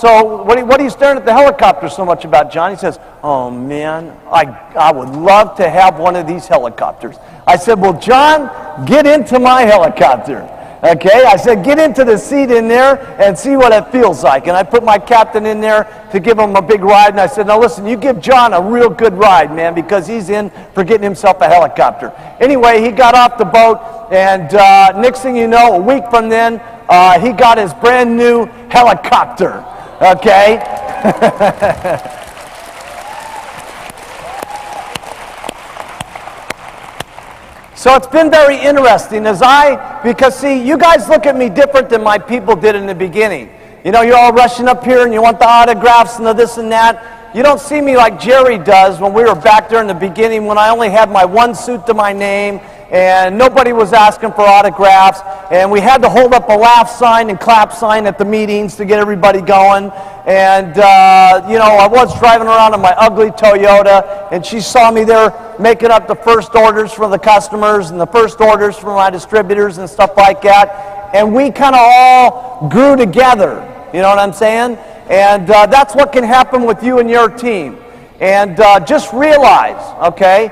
what are you staring at the helicopter so much about, John? He says, oh man, I would love to have one of these helicopters. I said, well, John, get into my helicopter. Okay, I said, get into the seat in there and see what it feels like. And I put my captain in there to give him a big ride. And I said, now listen, you give John a real good ride, man, because he's in for getting himself a helicopter. Anyway, he got off the boat, and next thing you know, a week from then, he got his brand new helicopter. Okay? So it's been very interesting because see, you guys look at me different than my people did in the beginning. You know, you're all rushing up here and you want the autographs and the this and that. You don't see me like Jerry does when we were back there in the beginning when I only had my one suit to my name and nobody was asking for autographs, and we had to hold up a laugh sign and clap sign at the meetings to get everybody going. And you know, I was driving around in my ugly Toyota, and she saw me there making up the first orders for the customers and the first orders for my distributors and stuff like that. And we kind of all grew together, you know what I'm saying? And that's what can happen with you and your team. And just realize, okay,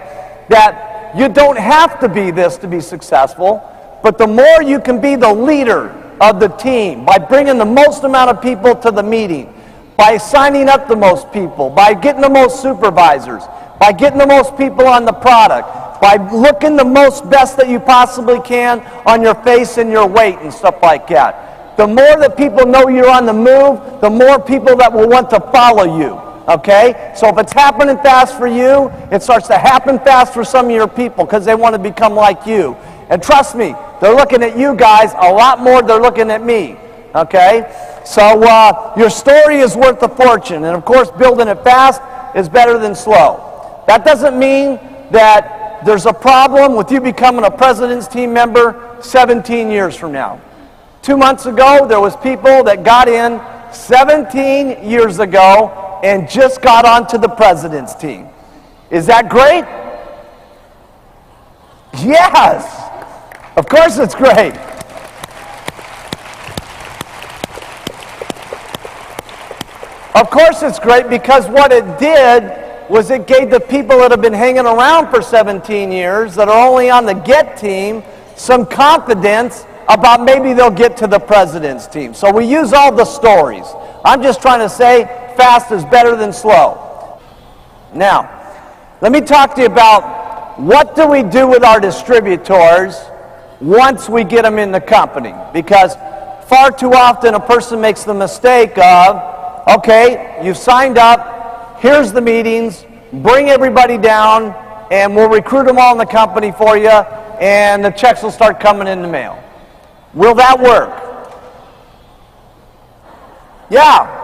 that you don't have to be this to be successful, but the more you can be the leader of the team by bringing the most amount of people to the meeting, by signing up the most people, by getting the most supervisors, by getting the most people on the product, by looking the most best that you possibly can on your face and your weight and stuff like that. The more that people know you're on the move, the more people that will want to follow you. Okay? So if it's happening fast for you, it starts to happen fast for some of your people because they want to become like you. And trust me, they're looking at you guys a lot more than they're looking at me. Okay? So your story is worth a fortune. And of course, building it fast is better than slow. That doesn't mean that there's a problem with you becoming a president's team member 17 years from now. 2 months ago, there was people that got in 17 years ago and just got onto the president's team. Is that great? Yes! Of course it's great. Of course it's great because what it did was it gave the people that have been hanging around for 17 years that are only on the get team some confidence about maybe they'll get to the president's team. So we use all the stories. I'm just trying to say fast is better than slow. Now, let me talk to you about what do we do with our distributors once we get them in the company. Because far too often a person makes the mistake of, okay, you've signed up, here's the meetings, bring everybody down, and we'll recruit them all in the company for you, and the checks will start coming in the mail. Will that work? Yeah.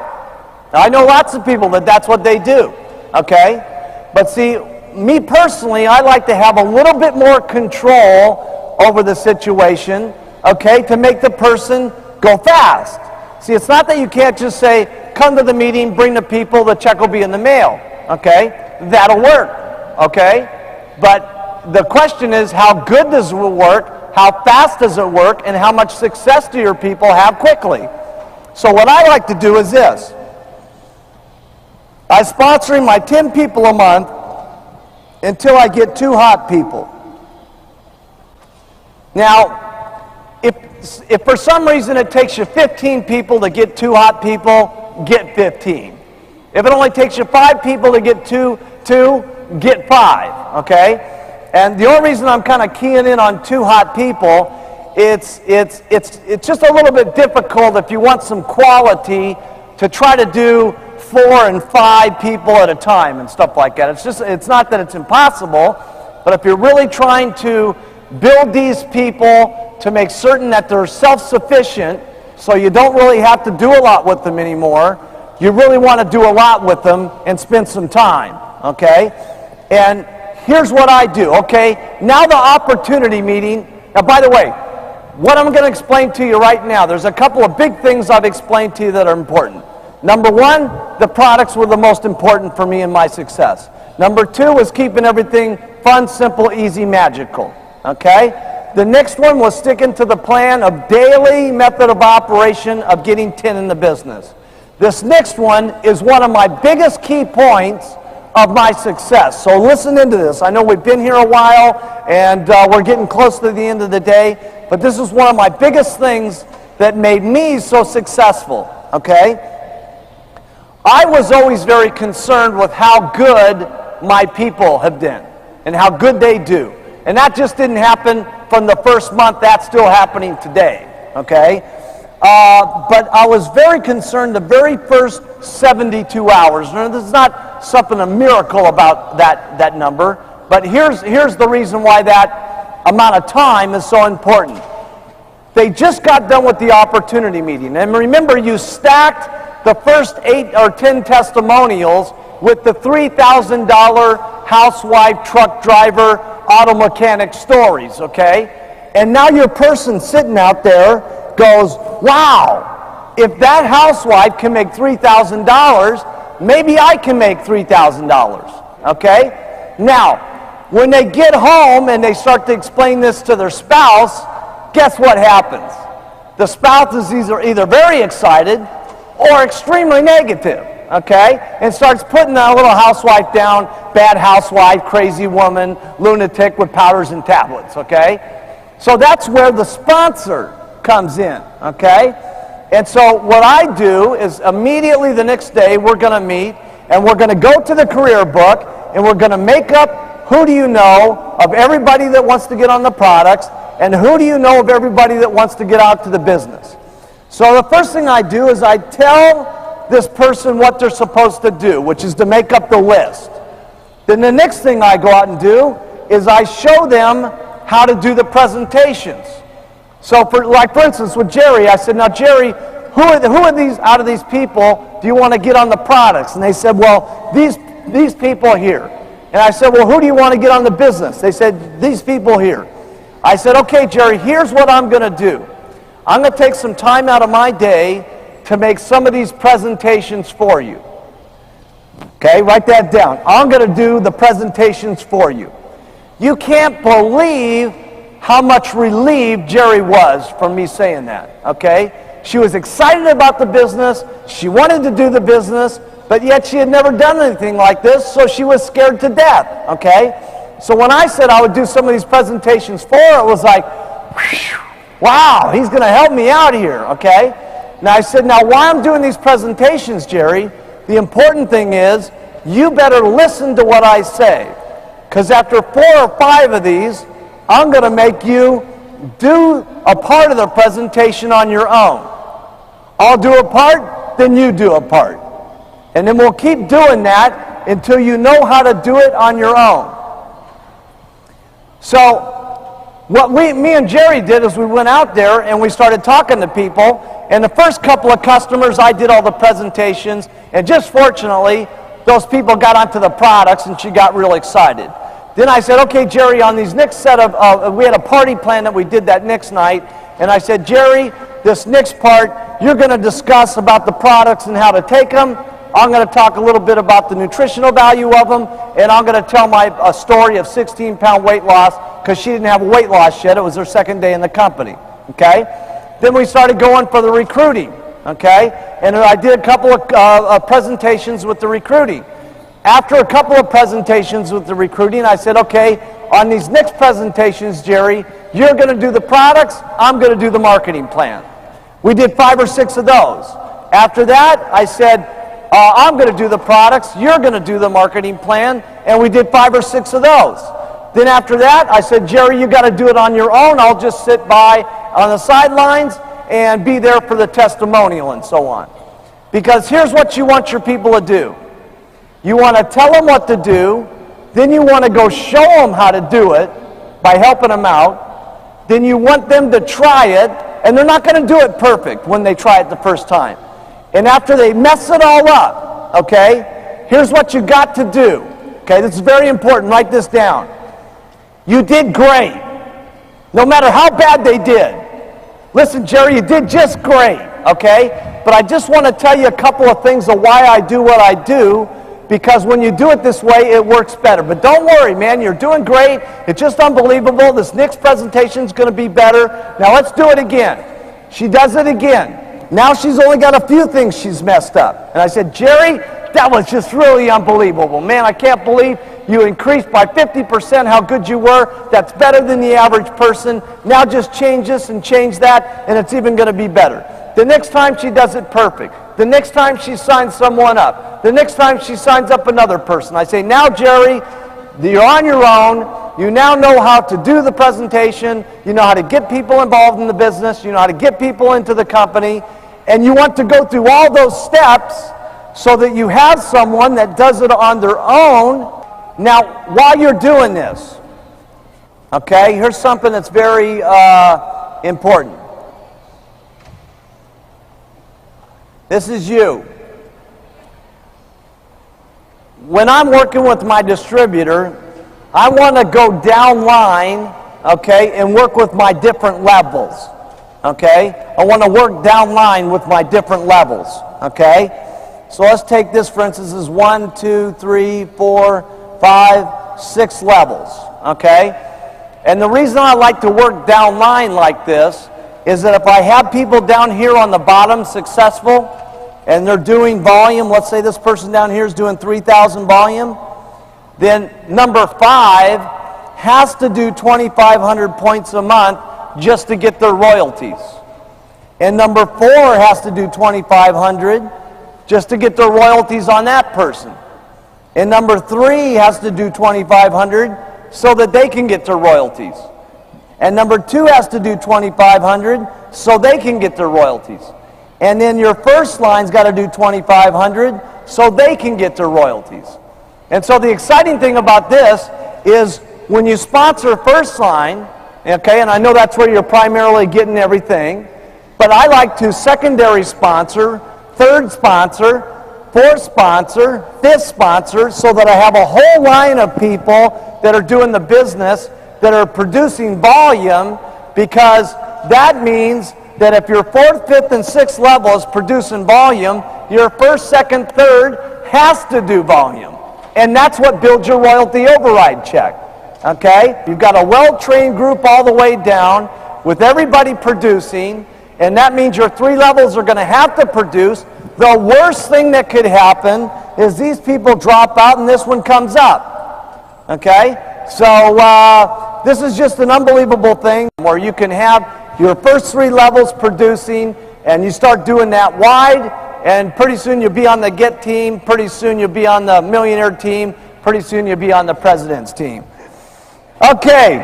I know lots of people that's what they do, okay? But see, me personally, I like to have a little bit more control over the situation, okay, to make the person go fast. See, it's not that you can't just say, come to the meeting, bring the people, the check will be in the mail, okay? That'll work, okay? But the question is, how good does it work, how fast does it work, and how much success do your people have quickly? So what I like to do is this. I'm sponsoring my 10 people a month until I get 2 hot people. Now, if for some reason it takes you 15 people to get 2 hot people, get 15. If it only takes you 5 people to get two, get 5, okay? And the only reason I'm kind of keying in on 2 hot people, it's just a little bit difficult if you want some quality to try to do 4 and 5 people at a time and stuff like that. It's not that it's impossible, but if you're really trying to build these people to make certain that they're self-sufficient, so you don't really have to do a lot with them anymore, you really want to do a lot with them and spend some time, okay? And here's what I do, okay? Now the opportunity meeting. Now, by the way, what I'm going to explain to you right now, there's a couple of big things I've explained to you that are important. Number 1, the products were the most important for me in my success. Number 2 was keeping everything fun, simple, easy, magical, okay? The next one was sticking to the plan of daily method of operation of getting 10 in the business. This next one is one of my biggest key points of my success. So listen into this. I know we've been here a while and we're getting close to the end of the day, but this is one of my biggest things that made me so successful, okay? I was always very concerned with how good my people have done and how good they do. And that just didn't happen from the first month. That's still happening today, okay? But I was very concerned the very first 72 hours. Now, there's not something a miracle about that number, but here's the reason why that amount of time is so important. They just got done with the opportunity meeting. And remember, you stacked the first 8 or 10 testimonials with the $3,000 housewife, truck driver, auto mechanic stories, okay? And now your person sitting out there goes, wow, if that housewife can make $3,000, maybe I can make $3,000, okay? Now, when they get home and they start to explain this to their spouse, guess what happens? The spouse is either very excited or extremely negative, okay? And starts putting that little housewife down, bad housewife, crazy woman, lunatic with powders and tablets, okay? So that's where the sponsor comes in, okay? And so what I do is immediately the next day we're going to meet and we're going to go to the career book and we're going to make up who do you know of everybody that wants to get on the products and who do you know of everybody that wants to get out to the business. So the first thing I do is I tell this person what they're supposed to do, which is to make up the list. Then the next thing I go out and do is I show them how to do the presentations. So for instance with Jerry, I said, now Jerry, who are these out of these people do you want to get on the products? And they said, well, these people here. And I said, well, who do you want to get on the business? They said, these people here. I said, okay, Jerry, here's what I'm going to do. I'm going to take some time out of my day to make some of these presentations for you. Okay, write that down. I'm going to do the presentations for you. You can't believe how much relieved Jerry was from me saying that, okay? She was excited about the business. She wanted to do the business, but yet she had never done anything like this, so she was scared to death, okay? So when I said I would do some of these presentations for her, it was like, whew, wow, he's going to help me out here, okay? Now I said, now why I'm doing these presentations, Jerry, the important thing is you better listen to what I say. Because after 4 or 5 of these, I'm going to make you do a part of the presentation on your own. I'll do a part, then you do a part. And then we'll keep doing that until you know how to do it on your own. So what me and Jerry did is we went out there and we started talking to people. And the first couple of customers, I did all the presentations. And just fortunately, those people got onto the products and she got real excited. Then I said, okay, Jerry, on these next set of, we had a party plan that we did that next night. And I said, Jerry, this next part, you're going to discuss about the products and how to take them. I'm going to talk a little bit about the nutritional value of them. And I'm going to tell a story of 16-pound weight loss because she didn't have a weight loss yet. It was her second day in the company. Okay? Then we started going for the recruiting. Okay? And I did a couple of presentations with the recruiting. After a couple of presentations with the recruiting, I said, okay, on these next presentations, Jerry, you're going to do the products, I'm going to do the marketing plan. We did 5 or 6 of those. After that, I said, I'm going to do the products, you're going to do the marketing plan, and we did 5 or 6 of those. Then after that, I said, Jerry, you got to do it on your own. I'll just sit by on the sidelines and be there for the testimonial and so on. Because here's what you want your people to do. You want to tell them what to do, then you want to go show them how to do it by helping them out. Then you want them to try it, and they're not going to do it perfect when they try it the first time. And after they mess it all up, okay, here's what you got to do. Okay, this is very important. Write this down. You did great, no matter how bad they did. Listen, Jerry, you did just great, okay? But I just want to tell you a couple of things of why I do what I do, because when you do it this way, it works better. But don't worry, man, you're doing great. It's just unbelievable. This next presentation is going to be better. Now let's do it again. She does it again. Now she's only got a few things she's messed up. And I said, Jerry, that was just really unbelievable. Man, I can't believe you increased by 50% how good you were. That's better than the average person. Now just change this and change that, and it's even going to be better. The next time she does it perfect. The next time she signs someone up. The next time she signs up another person. I say, now, Jerry, you're on your own. You now know how to do the presentation. You know how to get people involved in the business. You know how to get people into the company. And you want to go through all those steps so that you have someone that does it on their own. Now, while you're doing this, okay, here's something that's very important. This is you. When I'm working with my distributor, I want to go down line, okay, and work with my different levels, okay? I want to work down line with my different levels, okay? So let's take this, for instance, as 1, 2, 3, 4, 5, 6 levels, okay? And the reason I like to work down line like this is that if I have people down here on the bottom successful and they're doing volume, let's say this person down here is doing 3,000 volume, then number 5 has to do 2,500 points a month just to get their royalties. And number 4 has to do 2,500 just to get their royalties on that person. And number 3 has to do 2,500 so that they can get their royalties. And number 2 has to do 2,500 so they can get their royalties. And then your first line's got to do 2,500 so they can get their royalties. And so the exciting thing about this is when you sponsor first line, okay, and I know that's where you're primarily getting everything, but I like to secondary sponsor, third sponsor, fourth sponsor, fifth sponsor, so that I have a whole line of people that are doing the business, that are producing volume, because that means that if your 4th, 5th, and 6th level is producing volume, your 1st, 2nd, 3rd has to do volume. And that's what builds your royalty override check. Okay? You've got a well-trained group all the way down with everybody producing, and that means your 3 levels are going to have to produce. The worst thing that could happen is these people drop out and this one comes up. Okay? So this is just an unbelievable thing where you can have your first 3 levels producing, and you start doing that wide, and pretty soon you'll be on the GET team, pretty soon you'll be on the millionaire team, pretty soon you'll be on the president's team. Okay,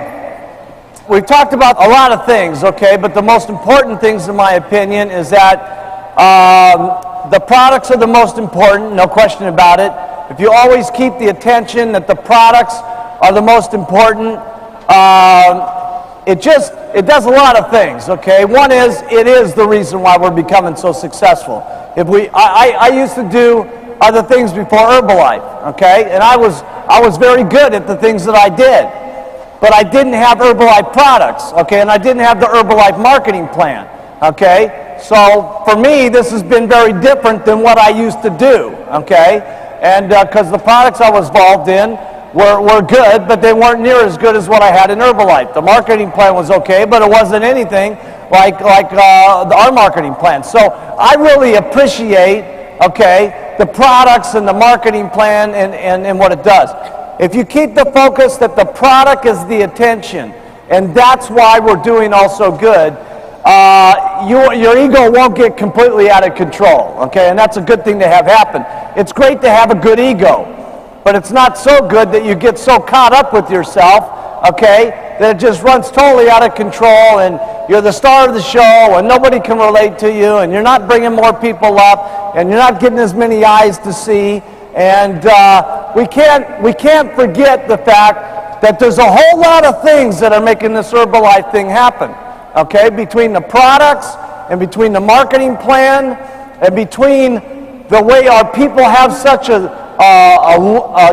we've talked about a lot of things, okay, but the most important things, in my opinion, is that the products are the most important, no question about it. If you always keep the attention that the products are the most important, it does a lot of things, okay? One is, it is the reason why we're becoming so successful. I used to do other things before Herbalife, okay? And I was very good at the things that I did. But I didn't have Herbalife products, okay? And I didn't have the Herbalife marketing plan, okay? So for me, this has been very different than what I used to do, okay? And because the products I was involved in were good, but they weren't near as good as what I had in Herbalife. The marketing plan was okay, but it wasn't anything like our marketing plan. So I really appreciate, okay, the products and the marketing plan and what it does. If you keep the focus that the product is the attention, and that's why we're doing also good, your ego won't get completely out of control, okay? And that's a good thing to have happen. It's great to have a good ego, but it's not so good that you get so caught up with yourself, okay, that it just runs totally out of control and you're the star of the show and nobody can relate to you and you're not bringing more people up and you're not getting as many eyes to see. And we can't forget the fact that there's a whole lot of things that are making this Herbalife thing happen, okay, between the products and between the marketing plan and between the way our people have such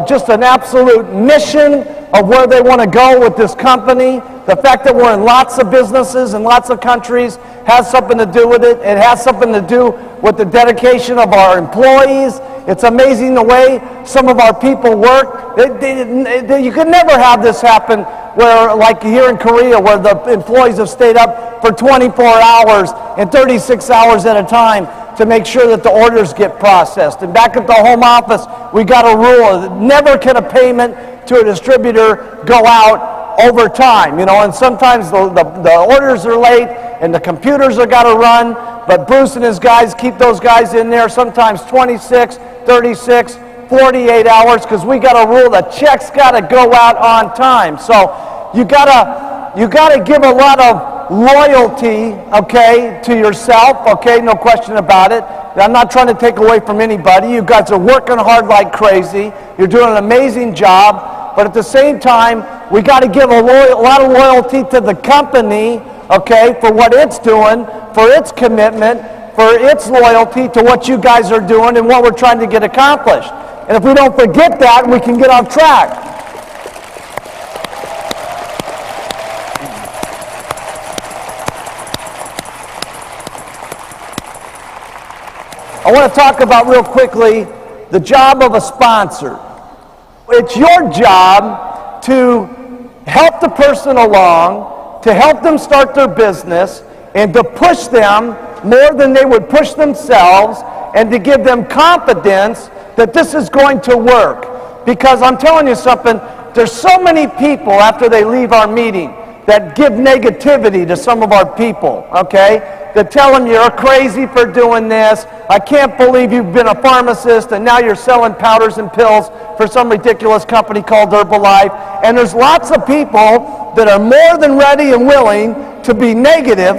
just an absolute mission of where they want to go with this company. The fact that we're in lots of businesses and lots of countries has something to do with it. It has something to do with the dedication of our employees. It's amazing the way some of our people work. You could never have this happen where, like here in Korea, where the employees have stayed up for 24 hours and 36 hours at a time to make sure that the orders get processed. And back at the home office, we got a rule that never can a payment to a distributor go out over time, you know, and sometimes the orders are late and the computers are got to run, but Bruce and his guys keep those guys in there sometimes 26, 36, 48 hours because we got a rule that checks got to go out on time. So you gotta give a lot of loyalty, okay, to yourself, okay, no question about it. I'm not trying to take away from anybody. You guys are working hard like crazy. You're doing an amazing job, but at the same time, we got to give a lot of loyalty to the company, okay, for what it's doing, for its commitment, for its loyalty to what you guys are doing and what we're trying to get accomplished. And if we don't forget that, we can get off track. I want to talk about real quickly the job of a sponsor. It's your job to help the person along, to help them start their business, and to push them more than they would push themselves, and to give them confidence that this is going to work. Because I'm telling you something, there's so many people after they leave our meeting that give negativity to some of our people, okay? That tell them you're crazy for doing this. I can't believe you've been a pharmacist and now you're selling powders and pills for some ridiculous company called Herbalife. And there's lots of people that are more than ready and willing to be negative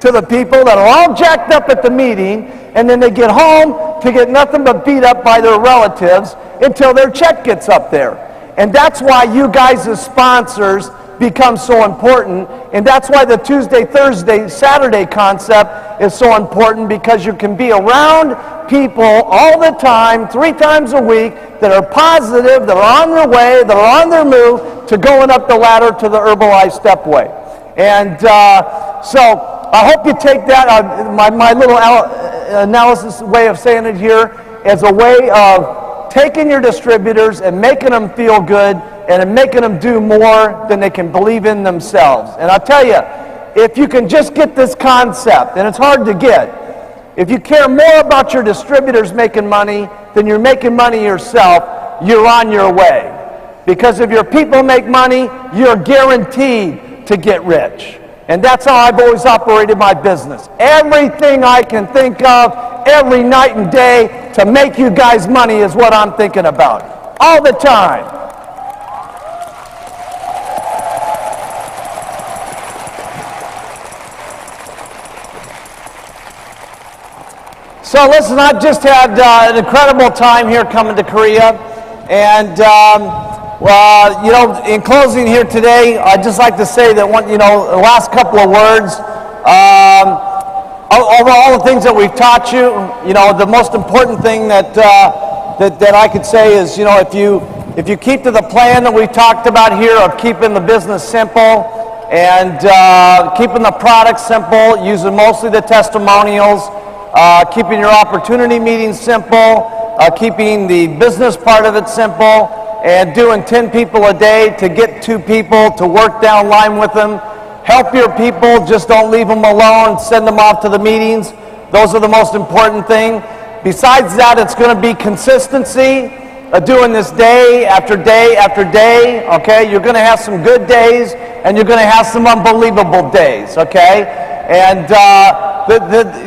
to the people that are all jacked up at the meeting, and then they get home to get nothing but beat up by their relatives until their check gets up there. And that's why you guys as sponsors become so important, and that's why the Tuesday, Thursday, Saturday concept is so important, because you can be around people all the time, 3 times a week, that are positive, that are on their way, that are on their move to going up the ladder to the Herbalife Stepway. And so I hope you take that, my little analysis way of saying it here, as a way of taking your distributors and making them feel good and making them do more than they can believe in themselves. And I'll tell you, if you can just get this concept, and it's hard to get, if you care more about your distributors making money than you're making money yourself, you're on your way. Because if your people make money, you're guaranteed to get rich. And that's how I've always operated my business. Everything I can think of, every night and day, to make you guys money is what I'm thinking about. All the time. So listen, I've just had an incredible time here coming to Korea. And you know, in closing here today, I'd just like to say that the last couple of words, over all the things that we've taught you, the most important thing that I could say is, if you keep to the plan that we talked about here of keeping the business simple and keeping the product simple, using mostly the testimonials, keeping your opportunity meetings simple, keeping the business part of it simple, and doing 10 people a day to get 2 people to work down line with them. Help your people, just don't leave them alone, send them off to the meetings. Those are the most important thing. Besides that, it's going to be consistency, doing this day after day after day, okay? You're going to have some good days, and you're going to have some unbelievable days, okay? And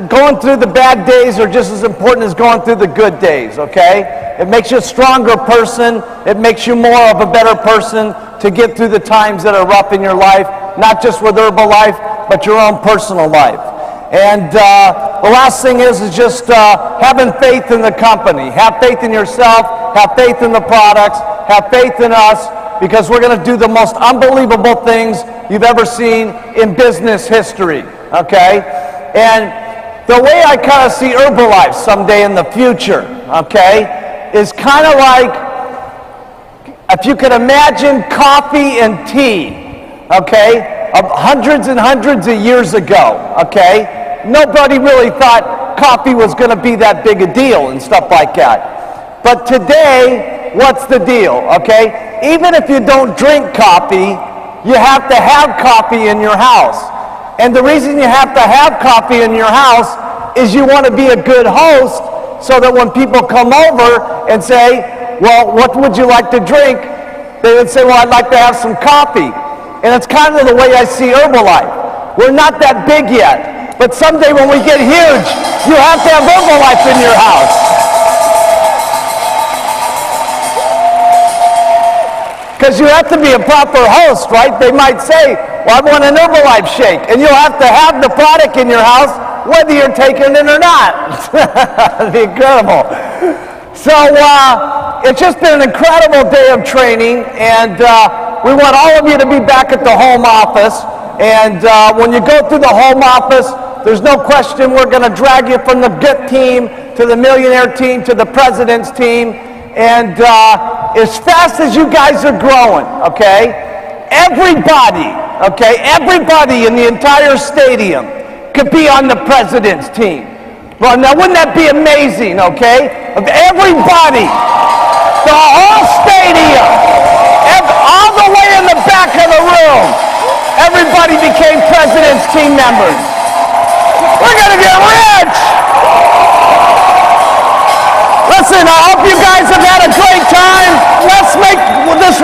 going through the bad days are just as important as going through the good days, okay? It makes you a stronger person. It makes you more of a better person to get through the times that are rough in your life, not just with Herbalife, but your own personal life. And the last thing is just having faith in the company. Have faith in yourself. Have faith in the products. Have faith in us, because we're going to do the most unbelievable things you've ever seen in business history, okay? And the way I kind of see Herbalife someday in the future, okay, is kind of like, if you could imagine coffee and tea, okay, of hundreds and hundreds of years ago, okay? Nobody really thought coffee was going to be that big a deal and stuff like that. But today, what's the deal, okay? Even if you don't drink coffee, you have to have coffee in your house. And the reason you have to have coffee in your house is you want to be a good host, so that when people come over and say, well, what would you like to drink? They would say, well, I'd like to have some coffee. And it's kind of the way I see Herbalife. We're not that big yet, but someday when we get huge, you have to have Herbalife in your house. Because you have to be a proper host, right? They might say, well, I want an Herbalife shake. And you'll have to have the product in your house, whether you're taking it or not. That'd be incredible. So it's just been an incredible day of training, and we want all of you to be back at the home office. And when you go through the home office, there's no question we're going to drag you from the GIT team to the millionaire team to the president's team. And as fast as you guys are growing, okay, everybody in the entire stadium could be on the president's team. Well, now wouldn't that be amazing, okay? Of everybody, the whole stadium, all the way in the back of the room, everybody became president's team members. We're going to get rich! Listen, I hope you guys have had a great time. Let's make this